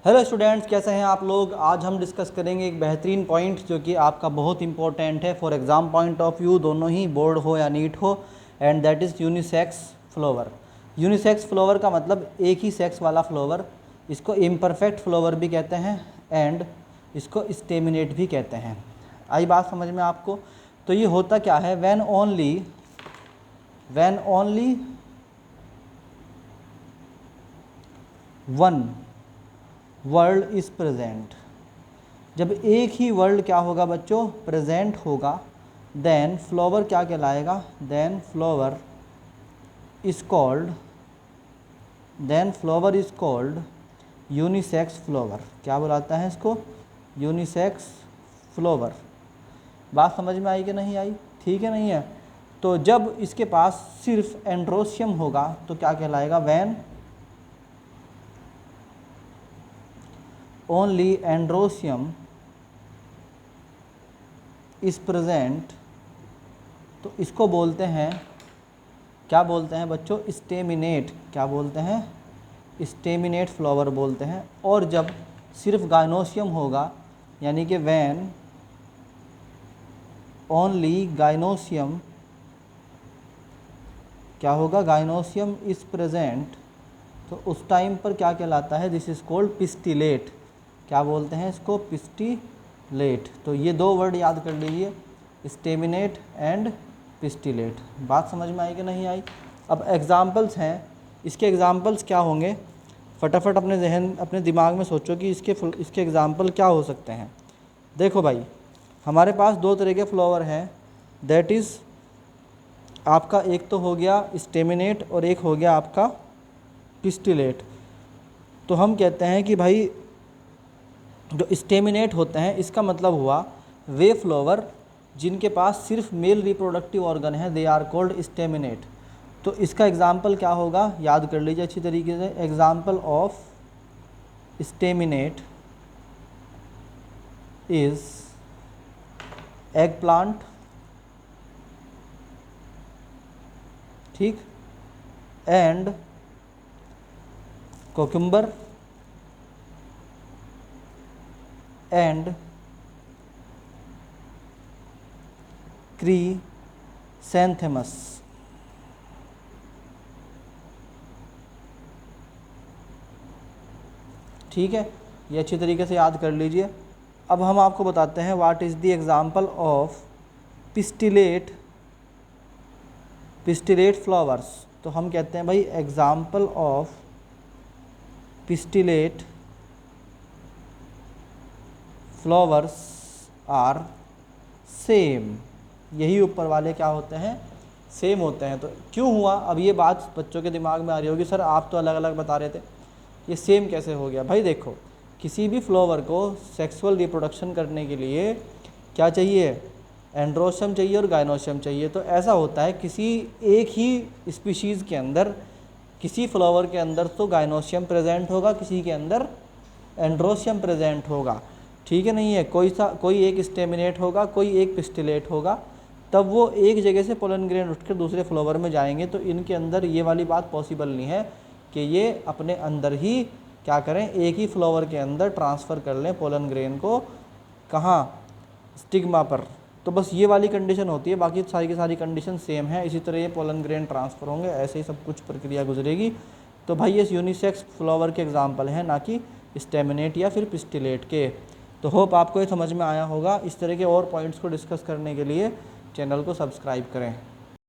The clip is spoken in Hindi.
हेलो स्टूडेंट्स, कैसे हैं आप लोग। आज हम डिस्कस करेंगे एक बेहतरीन पॉइंट जो कि आपका बहुत इंपॉर्टेंट है for exam point of view, दोनों ही बोर्ड हो या नीट हो, and that is unisex flower. Unisex flower का मतलब एक ही सेक्स वाला फ्लावर। इसको इम्परफेक्ट फ्लावर भी कहते हैं एंड इसको स्टेमिनेट भी कहते हैं। आई बात समझ में आपको। तो ये होता क्या है, when only one world is present. जब एक ही वर्ल्ड क्या होगा बच्चों, प्रेजेंट होगा, देन फ्लावर क्या कहलाएगा, then flower is called unisex flower. क्या बुलाता है इसको, यूनिसेक्स फ्लावर। बात समझ में आई कि नहीं आई, ठीक है नहीं है। तो जब इसके पास सिर्फ एंड्रोसियम होगा तो क्या कहलाएगा, when only androecium is present, तो इसको बोलते हैं, क्या बोलते हैं बच्चों, स्टेमिनेट। क्या बोलते हैं, स्टेमिनेट फ्लावर बोलते हैं। और जब सिर्फ गाइनोसियम होगा, यानी कि व्हेन ओनली गाइनोसियम, क्या होगा, गाइनोसियम इज प्रेजेंट, तो उस टाइम पर क्या कहलाता है, दिस इज कॉल्ड पिस्टिलेट। क्या बोलते हैं इसको, पिस्टिलेट। तो ये दो वर्ड याद कर लीजिए, स्टेमिनेट एंड पिस्टिलेट। बात समझ में आई कि नहीं आई। अब एग्जाम्पल्स हैं, इसके एग्जाम्पल्स क्या होंगे, फटाफट अपने दिमाग में सोचो कि इसके एग्जाम्पल क्या हो सकते हैं। देखो भाई, हमारे पास दो तरह के फ्लावर हैं, दैट इज़ आपका एक तो हो गया स्टेमिनेट और एक हो गया आपका पिस्टिलेट। तो हम कहते हैं कि भाई जो स्टेमिनेट होते हैं, इसका मतलब हुआ वे फ्लावर जिनके पास सिर्फ मेल रिप्रोडक्टिव ऑर्गन है, दे आर कॉल्ड स्टेमिनेट। तो इसका एग्जाम्पल क्या होगा, याद कर लीजिए अच्छी तरीके से। Example of staminate is egg plant, ठीक, एंड कोकुम्बर एंड क्रीसैंथेमस। ठीक है, ये अच्छी तरीके से याद कर लीजिए। अब हम आपको बताते हैं what is the example of pistillate flowers. तो हम कहते हैं भाई example of pistillate flowers are same. यही ऊपर वाले क्या होते हैं, सेम होते हैं। तो क्यों हुआ, अब ये बात बच्चों के दिमाग में आ रही होगी, सर आप तो अलग अलग बता रहे थे, ये सेम कैसे हो गया। भाई देखो, किसी भी फ्लावर को सेक्सुअल रिप्रोडक्शन करने के लिए क्या चाहिए, एंड्रोसियम चाहिए और गाइनोसियम चाहिए। तो ऐसा होता है किसी एक ही स्पीशीज़ के अंदर, किसी फ्लावर के अंदर तो गाइनोसियम प्रेजेंट होगा, किसी के अंदर एंड्रोसियम प्रेजेंट होगा, ठीक है नहीं है। कोई एक स्टेमिनेट होगा, कोई एक पिस्टिलेट होगा, तब वो एक जगह से पोलन ग्रेन उठकर दूसरे फ्लावर में जाएंगे। तो इनके अंदर ये वाली बात पॉसिबल नहीं है कि ये अपने अंदर ही क्या करें, एक ही फ्लावर के अंदर ट्रांसफ़र कर लें पोलन ग्रेन को, कहाँ, स्टिग्मा पर। तो बस ये वाली कंडीशन होती है, बाकी सारी की सारी कंडीशन सेम है। इसी तरह ये पोलन ग्रेन ट्रांसफ़र होंगे, ऐसे ही सब कुछ प्रक्रिया गुजरेगी। तो भाई ये यूनिसेक्स फ्लावर के एग्जाम्पल हैं, ना कि स्टेमिनेट या फिर पिस्टिलेट के। तो होप आपको ये समझ में आया होगा। इस तरह के और पॉइंट्स को डिस्कस करने के लिए चैनल को सब्सक्राइब करें।